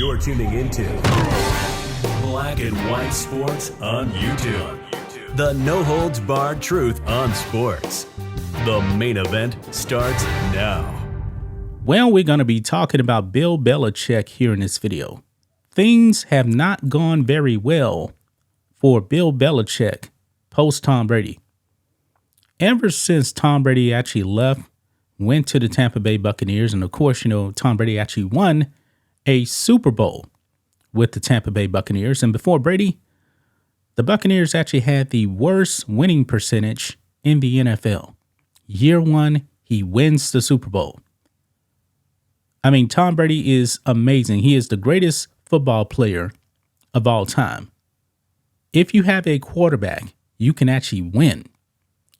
You're tuning into Black and White Sports on YouTube. The no-holds-barred truth on sports. The main event starts now. Well, we're going to be talking about Bill Belichick here in this video. Things have not gone very well for Bill Belichick post Tom Brady. Ever since Tom Brady actually left, went to the Tampa Bay Buccaneers, and of course, Tom Brady actually won a Super Bowl with the Tampa Bay Buccaneers. And before Brady, the Buccaneers actually had the worst winning percentage in the NFL. Year one, he wins the Super Bowl. I mean, Tom Brady is amazing. He is the greatest football player of all time. If you have a quarterback, you can actually win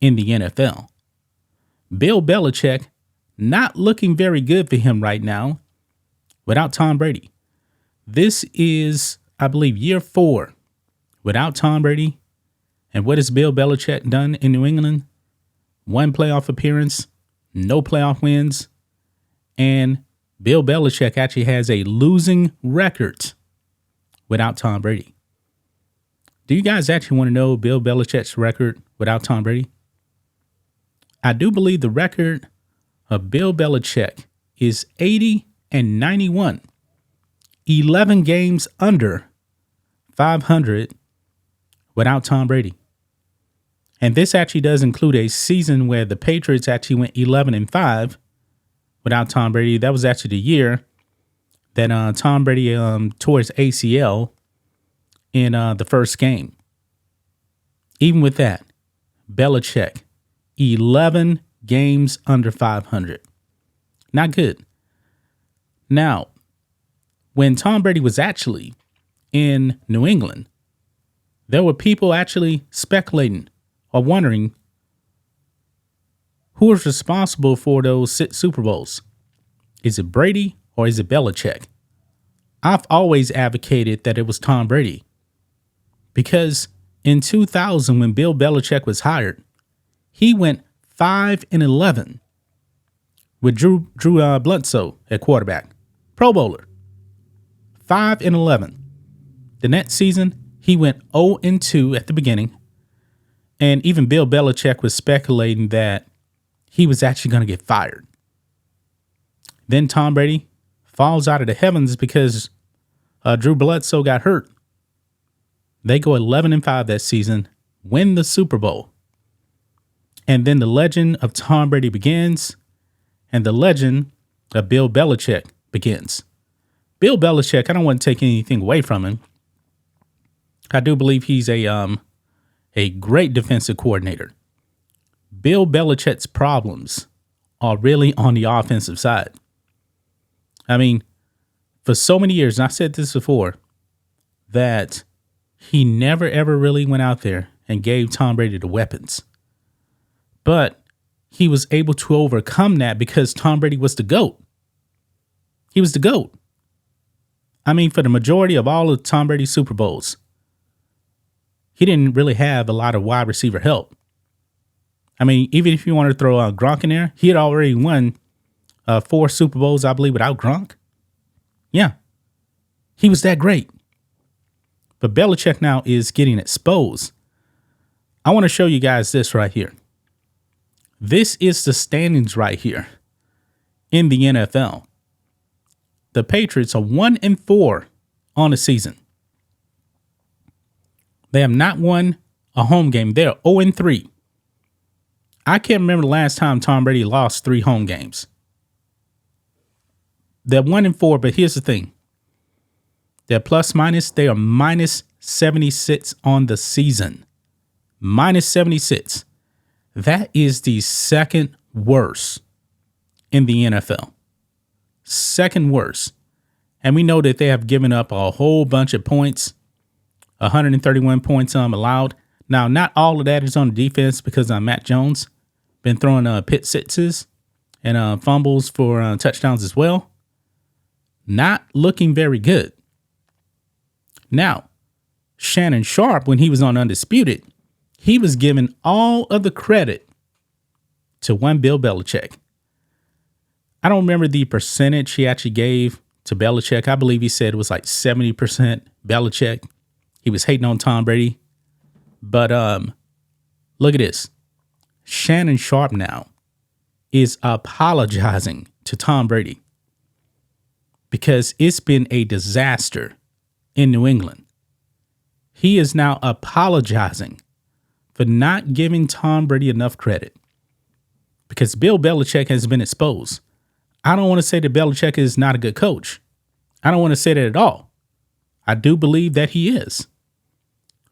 in the NFL. Bill Belichick, not looking very good for him right now without Tom Brady. This is, I believe, year 4 without Tom Brady. And what has Bill Belichick done in New England? 1 playoff appearance, no playoff wins, and Bill Belichick actually has a losing record without Tom Brady. Do you guys actually want to know Bill Belichick's record without Tom Brady? I do believe the record of Bill Belichick is 80-91, 11 games under 500 without Tom Brady. And this actually does include a season where the Patriots actually went 11-5 without Tom Brady. That was actually the year that Tom Brady tore his ACL in the first game. Even with that, Belichick, 11 games under 500. Not good. Now, when Tom Brady was actually in New England, there were people actually speculating or wondering who was responsible for those 6 Super Bowls. Is it Brady or is it Belichick? I've always advocated that it was Tom Brady because in 2000, when Bill Belichick was hired, he went 5-11 with Drew Bledsoe at quarterback, Pro Bowler. 5-11. The next season, he went 0-2 at the beginning, and even Bill Belichick was speculating that he was actually going to get fired. Then Tom Brady falls out of the heavens because Drew Bledsoe got hurt. They go 11-5 that season, win the Super Bowl. And then the legend of Tom Brady begins, and the legend of Bill Belichick begins. Bill Belichick, I don't want to take anything away from him. I do believe he's a great defensive coordinator. Bill Belichick's problems are really on the offensive side. I mean, for so many years, and I said this before, that he never ever really went out there and gave Tom Brady the weapons. But he was able to overcome that because Tom Brady was the GOAT. He was the GOAT. I mean, for the majority of all of Tom Brady's Super Bowls, he didn't really have a lot of wide receiver help. I mean, even if you want to throw Gronk in there, he had already won 4 Super Bowls, I believe, without Gronk. Yeah, he was that great. But Belichick now is getting exposed. I want to show you guys this right here. This is the standings right here in the NFL. The Patriots are 1-4 on the season. They have not won a home game. They're 0-3. I can't remember the last time Tom Brady lost 3 home games. They're 1-4, but here's the thing. They're plus minus. They are minus 76 on the season. Minus 76. That is the second worst in the NFL. Second worst. And we know that they have given up a whole bunch of points. 131 points allowed. Now, not all of that is on the defense because Matt Jones been throwing pick sixes and fumbles for touchdowns as well. Not looking very good. Now, Shannon Sharpe, when he was on Undisputed, he was given all of the credit to one Bill Belichick. I don't remember the percentage he actually gave to Belichick. I believe he said it was like 70% Belichick. He was hating on Tom Brady. But look at this. Shannon Sharpe now is apologizing to Tom Brady because it's been a disaster in New England. He is now apologizing for not giving Tom Brady enough credit because Bill Belichick has been exposed. I don't want to say that Belichick is not a good coach. I don't want to say that at all. I do believe that he is.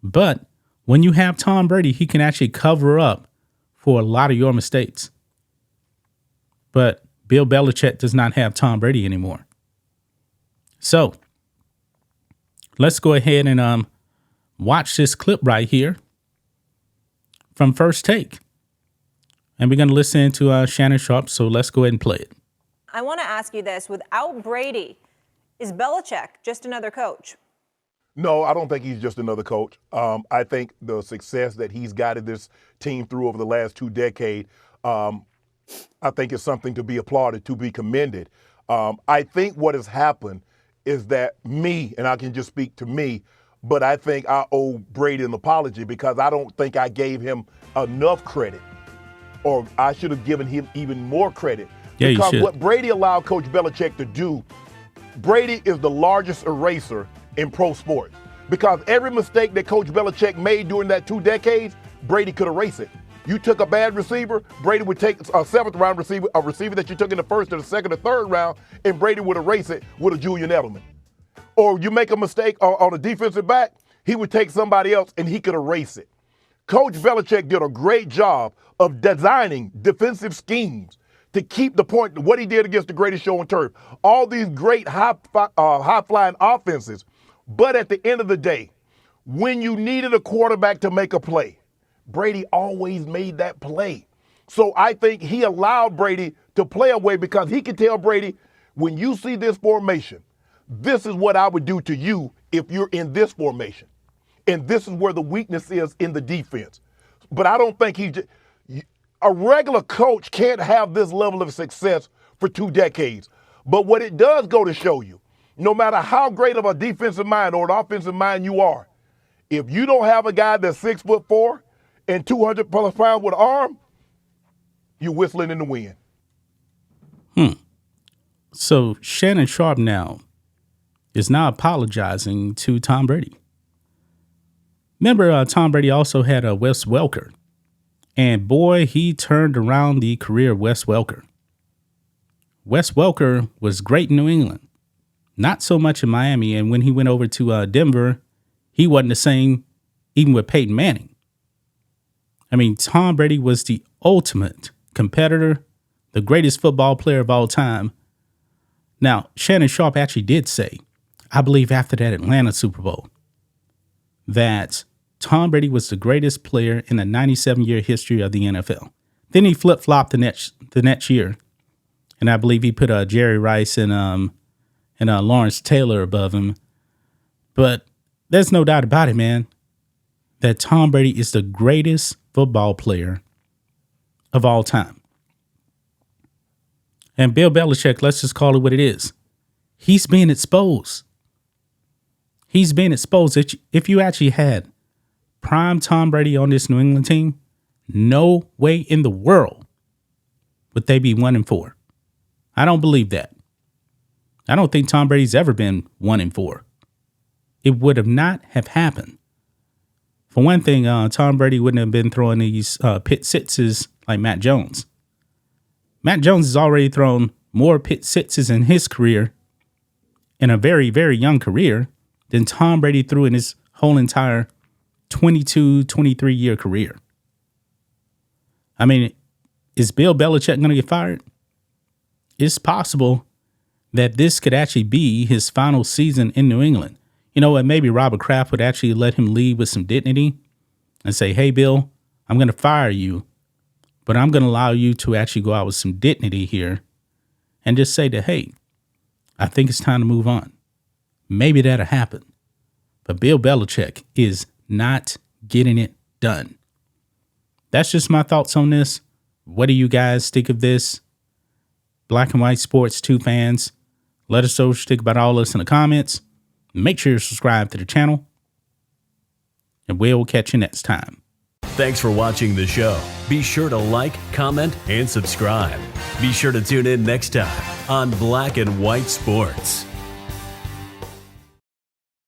But when you have Tom Brady, he can actually cover up for a lot of your mistakes. But Bill Belichick does not have Tom Brady anymore. So let's go ahead and watch this clip right here from First Take. And we're going to listen to Shannon Sharpe. So let's go ahead and play it. I want to ask you this. Without Brady, is Belichick just another coach? No, I don't think he's just another coach. I think the success that he's guided this team through over the last 2 decades, I think is something to be applauded, to be commended. I think what has happened is that and I can just speak to me, but I think I owe Brady an apology because I don't think I gave him enough credit, or I should have given him even more credit. Yeah, because you should. what Brady allowed Coach Belichick to do, Brady is the largest eraser in pro sports, because every mistake that Coach Belichick made during that 2 decades, Brady could erase it. You took a bad receiver, Brady would take a 7th round receiver, a receiver that you took in the 1st or the 2nd or 3rd round, and Brady would erase it with a Julian Edelman. Or you make a mistake on a defensive back, he would take somebody else and he could erase it. Coach Belichick did a great job of designing defensive schemes to keep the point, what he did against the greatest show on turf. All these great high-flying offenses. But at the end of the day, when you needed a quarterback to make a play, Brady always made that play. So I think he allowed Brady to play away because he could tell Brady, when you see this formation, this is what I would do to you if you're in this formation. And this is where the weakness is in the defense. But I don't think a regular coach can't have this level of success for 2 decades. But what it does go to show you, no matter how great of a defensive mind or an offensive mind you are, if you don't have a guy that's 6'4" and 200 plus pounds with an arm, you're whistling in the wind. So Shannon Sharpe now is now apologizing to Tom Brady. Remember, Tom Brady also had a Wes Welker. And boy, he turned around the career of Wes Welker. Wes Welker was great in New England. Not so much in Miami. And when he went over to Denver, he wasn't the same, even with Peyton Manning. I mean, Tom Brady was the ultimate competitor, the greatest football player of all time. Now, Shannon Sharpe actually did say, I believe after that Atlanta Super Bowl, that Tom Brady was the greatest player in the 97-year history of the NFL. Then he flip-flopped the next year. And I believe he put Jerry Rice and Lawrence Taylor above him. But there's no doubt about it, man, that Tom Brady is the greatest football player of all time. And Bill Belichick, let's just call it what it is. He's being exposed. He's being exposed. If you actually had prime Tom Brady on this New England team, no way in the world would they be 1-4. I don't believe that. I don't think Tom Brady's ever been 1-4. It would have not have happened. For one thing, Tom Brady wouldn't have been throwing these pick sixes like Matt Jones. Matt Jones has already thrown more pick sixes in his career, in a very, very young career, than Tom Brady threw in his whole entire 22, 23-year career. I mean, is Bill Belichick going to get fired? It's possible that this could actually be his final season in New England. You know what? Maybe Robert Kraft would actually let him leave with some dignity and say, hey, Bill, I'm going to fire you, but I'm going to allow you to actually go out with some dignity here and just say that, hey, I think it's time to move on. Maybe that'll happen. But Bill Belichick is not getting it done. That's just my thoughts on this. What do you guys think of this? Black and White Sports 2 fans, Let us know what you think about all this in the comments. Make sure you subscribe to the channel, and we'll catch you next time. Thanks for watching the show. Be sure to like, comment, and subscribe. Be sure to tune in next time on Black and White Sports.